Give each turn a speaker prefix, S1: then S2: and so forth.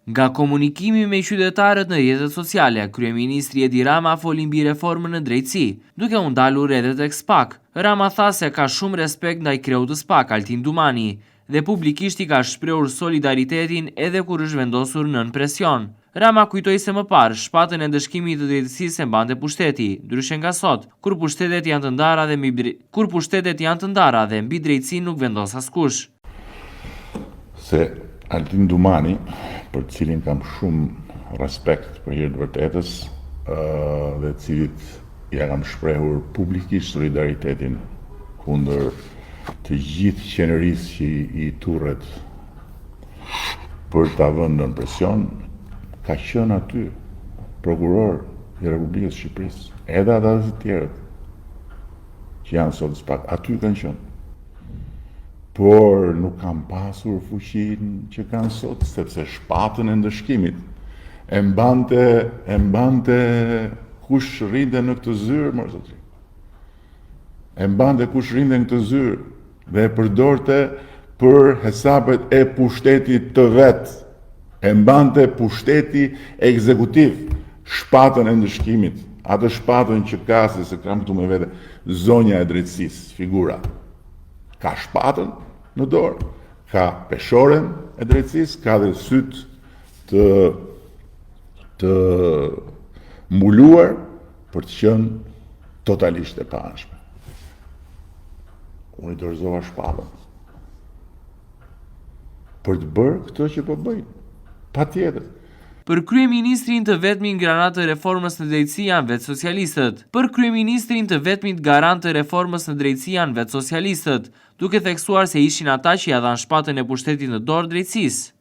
S1: Nga komunikimi me qytetarët në rrjetet sociale, kryeministri Edi Rama foli mbi reformën në drejtësi, duke u ndalur edhe tek SPAK. Rama tha se ka shumë respekt ndaj kreut të SPAK, Altin Dumani, dhe publikisht i ka shprehur solidaritetin edhe kur është vendosur nën presion. Rama kujtoi se më parë shpatën e ndëshkimit të drejtësisë e mbante pushteti, ndryshe nga sot, kur pushtetet janë të ndara dhe mbi drejtësinë nuk vendos askush.
S2: Se Altin Dumani, për cilin kam shumë respekt për hir të vërtetës, dhe cilit ja kam shprehur publikisht solidaritetin kundër të gjithë qeverisë që i turret për ta vënë në presion, ka qenë aty prokuror i Republikës së Shqipërisë, edhe ata të tjerët që janë sot SPAK, aty kanë qenë. Por nuk kam pasur fuqinë që kanë sot, sepse shpatën e ndëshkimit e mbante kush rrinte në këtë zyrë, më zotri. E mbante kush rrinte në këtë zyrë dhe e përdorte për hesabet e pushtetit të vet. E mbante pushteti ekzekutiv shpatën e ndëshkimit, atë shpatën që ka, se kam këtu me vete, zonja e drejtësisë, figura. Ka shpatën në dorë, ka peshoren e drejtësisë, ka dhe sytë të mbuluar për të qenë totalisht e paanshme. Unë i dorëzova shpatën për të bërë këtë që po bëjnë, patjetër.
S1: Për kryeministrin të vetmin garant të reformës në drejtësi janë vetë socialistët, duke theksuar se ishin ata që ja dhanë shpatën e pushtetit në dorë drejtësisë.